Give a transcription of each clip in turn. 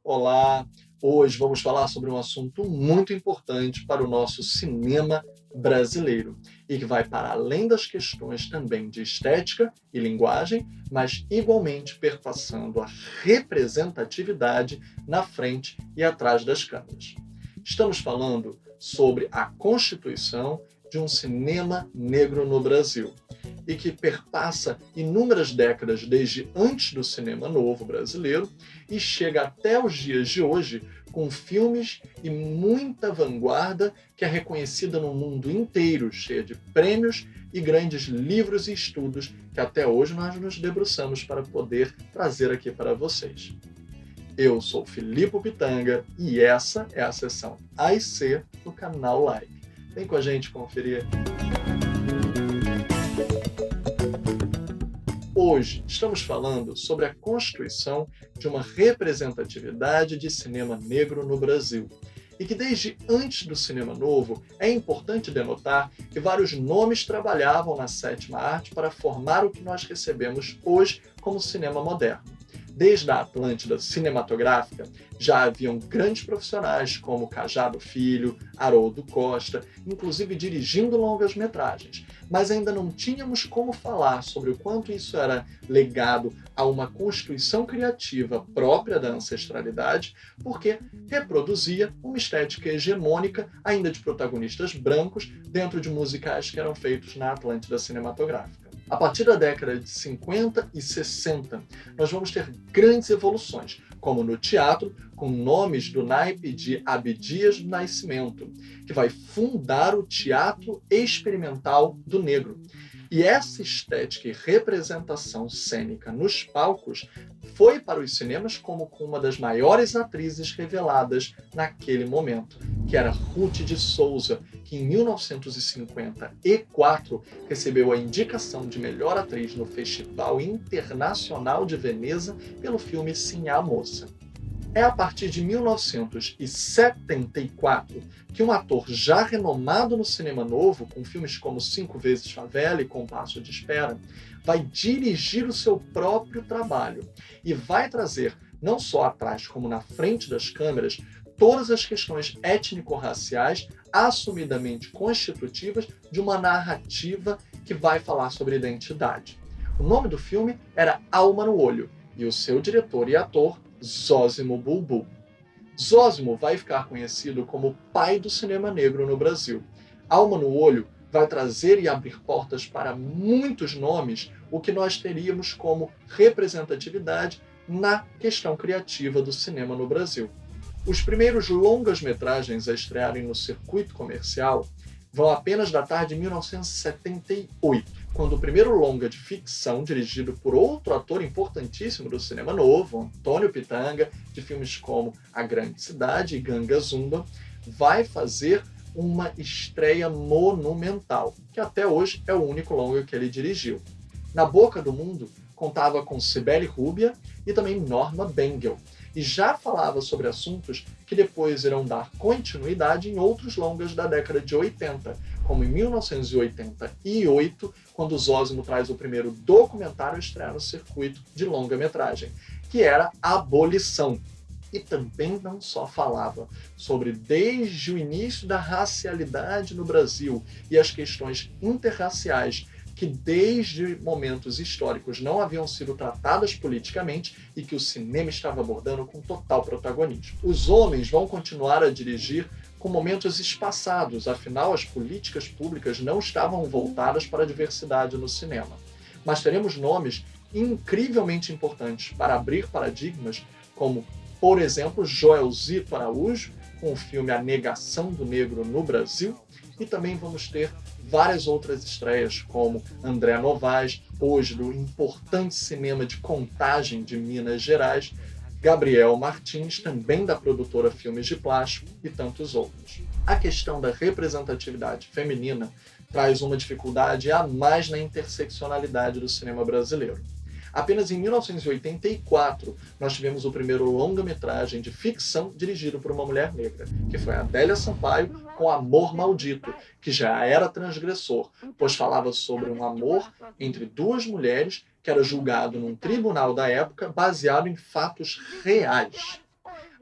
Olá! Hoje vamos falar sobre um assunto muito importante para o nosso cinema brasileiro e que vai para além das questões também de estética e linguagem, mas igualmente perpassando a representatividade na frente e atrás das câmeras. Estamos falando sobre a constituição de um cinema negro no Brasil e que perpassa inúmeras décadas desde antes do cinema novo brasileiro e chega até os dias de hoje com filmes e muita vanguarda que é reconhecida no mundo inteiro, cheia de prêmios e grandes livros e estudos que até hoje nós nos debruçamos para poder trazer aqui para vocês. Eu sou Filipe Pitanga e essa é a sessão A e C do canal Like. Vem com a gente conferir. Hoje estamos falando sobre a constituição de uma representatividade de cinema negro no Brasil. E que desde antes do cinema novo é importante denotar que vários nomes trabalhavam na sétima arte para formar o que nós recebemos hoje como cinema moderno. Desde a Atlântida cinematográfica, já haviam grandes profissionais como Cajado Filho, Haroldo Costa, inclusive dirigindo longas-metragens. Mas ainda não tínhamos como falar sobre o quanto isso era legado a uma constituição criativa própria da ancestralidade, porque reproduzia uma estética hegemônica, ainda de protagonistas brancos, dentro de musicais que eram feitos na Atlântida cinematográfica. A partir da década de 50 e 60, nós vamos ter grandes evoluções, como no teatro, com nomes do naipe de Abdias do Nascimento, que vai fundar o teatro experimental do negro. E essa estética e representação cênica nos palcos foi para os cinemas como com uma das maiores atrizes reveladas naquele momento, que era Ruth de Souza, que em 1954 recebeu a indicação de melhor atriz no Festival Internacional de Veneza pelo filme Sim, a Moça. É a partir de 1974 que um ator já renomado no cinema novo, com filmes como Cinco Vezes Favela e Compasso de Espera, vai dirigir o seu próprio trabalho e vai trazer, não só atrás como na frente das câmeras, todas as questões étnico-raciais assumidamente constitutivas de uma narrativa que vai falar sobre identidade. O nome do filme era Alma no Olho e o seu diretor e ator Zósimo Bulbul. Zósimo vai ficar conhecido como o pai do cinema negro no Brasil. Alma no Olho vai trazer e abrir portas para muitos nomes, o que nós teríamos como representatividade na questão criativa do cinema no Brasil. Os primeiros longas-metragens a estrearem no circuito comercial vão apenas datar de 1978, quando o primeiro longa de ficção, dirigido por outro ator importantíssimo do cinema novo, Antônio Pitanga, de filmes como A Grande Cidade e Ganga Zumba, vai fazer uma estreia monumental, que até hoje é o único longa que ele dirigiu. Na Boca do Mundo, contava com Cibele Rúbia e também Norma Bengel, e já falava sobre assuntos que depois irão dar continuidade em outros longas da década de 80, como em 1988, quando Zósimo traz o primeiro documentário a estrear no circuito de longa-metragem, que era Abolição. E também não só falava sobre desde o início da racialidade no Brasil e as questões interraciais que desde momentos históricos não haviam sido tratadas politicamente e que o cinema estava abordando com total protagonismo. Os homens vão continuar a dirigir com momentos espaçados, afinal as políticas públicas não estavam voltadas para a diversidade no cinema. Mas teremos nomes incrivelmente importantes para abrir paradigmas, como, por exemplo, Joelzito Araújo, com o filme A Negação do Negro no Brasil, e também vamos ter várias outras estreias, como André Novaes, hoje do importante cinema de Contagem de Minas Gerais, Gabriel Martins, também da produtora Filmes de Plástico, e tantos outros. A questão da representatividade feminina traz uma dificuldade a mais na interseccionalidade do cinema brasileiro. Apenas em 1984, nós tivemos o primeiro longa-metragem de ficção dirigido por uma mulher negra, que foi Adélia Sampaio, com Amor Maldito, que já era transgressor, pois falava sobre um amor entre duas mulheres que era julgado num tribunal da época baseado em fatos reais.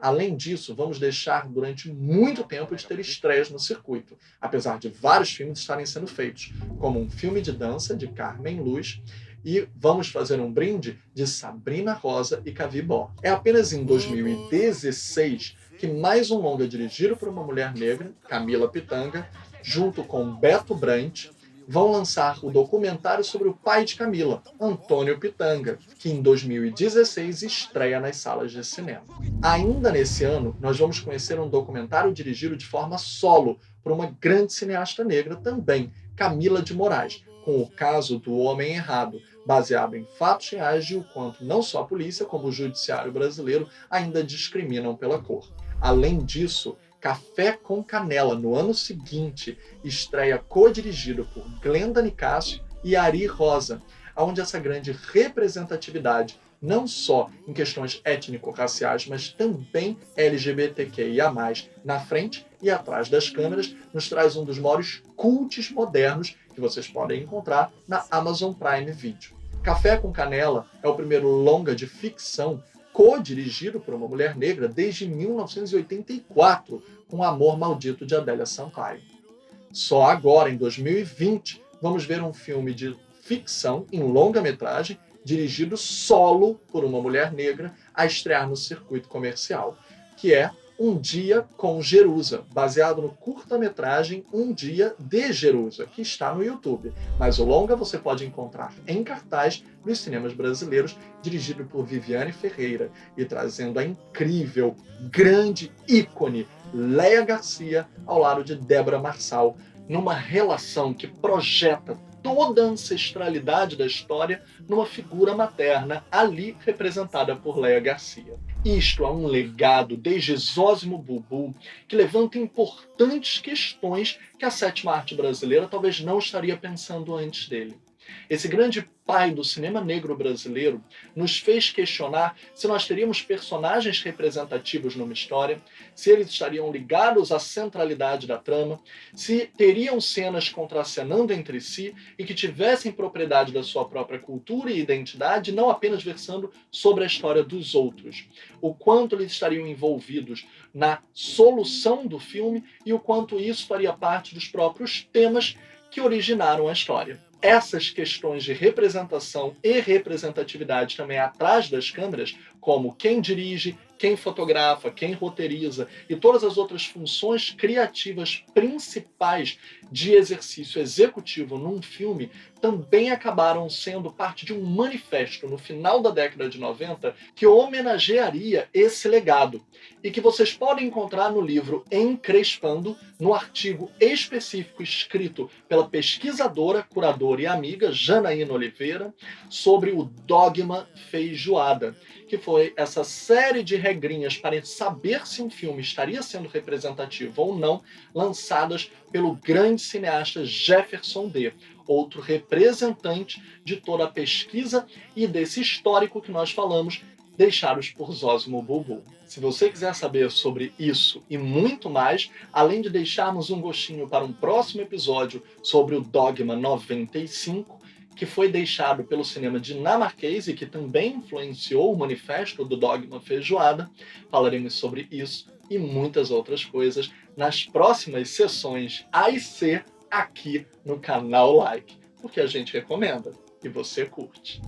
Além disso, vamos deixar durante muito tempo de ter estreias no circuito, apesar de vários filmes estarem sendo feitos, como um filme de dança de Carmen Luz, e vamos fazer um brinde de Sabrina Rosa e Cavi Bó. É apenas em 2016 que mais um longa dirigido por uma mulher negra, Camila Pitanga, junto com Beto Brant, vão lançar o documentário sobre o pai de Camila, Antônio Pitanga, que em 2016 estreia nas salas de cinema. Ainda nesse ano, nós vamos conhecer um documentário dirigido de forma solo por uma grande cineasta negra também, Camila de Moraes, com o caso do Homem Errado, baseado em fatos reais de o quanto não só a polícia, como o judiciário brasileiro ainda discriminam pela cor. Além disso, Café com Canela, no ano seguinte, estreia co-dirigido por Glenda Nicásio e Ari Rosa, onde essa grande representatividade, não só em questões étnico-raciais, mas também LGBTQIA+, na frente e atrás das câmeras, nos traz um dos maiores cults modernos que vocês podem encontrar na Amazon Prime Video. Café com Canela é o primeiro longa de ficção co-dirigido por uma mulher negra desde 1984, com Amor Maldito de Adélia Sampaio. Só agora, em 2020, vamos ver um filme de ficção em longa-metragem dirigido solo por uma mulher negra a estrear no circuito comercial, que é Um Dia com Jerusa, baseado no curta-metragem Um Dia de Jerusa, que está no YouTube. Mas o longa você pode encontrar em cartaz nos cinemas brasileiros, dirigido por Viviane Ferreira e trazendo a incrível, grande ícone Léia Garcia ao lado de Débora Marçal, numa relação que projeta toda a ancestralidade da história numa figura materna, ali representada por Léia Garcia. Isto é um legado desde Zósimo Bubu, que levanta importantes questões que a sétima arte brasileira talvez não estaria pensando antes dele. Esse grande pai do cinema negro brasileiro nos fez questionar se nós teríamos personagens representativos numa história, se eles estariam ligados à centralidade da trama, se teriam cenas contracenando entre si e que tivessem propriedade da sua própria cultura e identidade, não apenas versando sobre a história dos outros. O quanto eles estariam envolvidos na solução do filme e o quanto isso faria parte dos próprios temas que originaram a história. Essas questões de representação e representatividade também atrás das câmeras, como quem dirige, quem fotografa, quem roteiriza e todas as outras funções criativas principais de exercício executivo num filme, também acabaram sendo parte de um manifesto no final da década de 90 que homenagearia esse legado e que vocês podem encontrar no livro Encrespando, no artigo específico escrito pela pesquisadora, curadora e amiga Janaína Oliveira sobre o dogma feijoada, que foi essa série de regrinhas para saber se um filme estaria sendo representativo ou não, lançadas pelo grande cineasta Jefferson D., outro representante de toda a pesquisa e desse histórico que nós falamos, deixados por Zósimo Bubu. Se você quiser saber sobre isso e muito mais, além de deixarmos um gostinho para um próximo episódio sobre o Dogma 95, que foi deixado pelo cinema dinamarquês e que também influenciou o manifesto do Dogma Feijoada, falaremos sobre isso e muitas outras coisas nas próximas sessões A e C aqui no canal Like, porque a gente recomenda e você curte.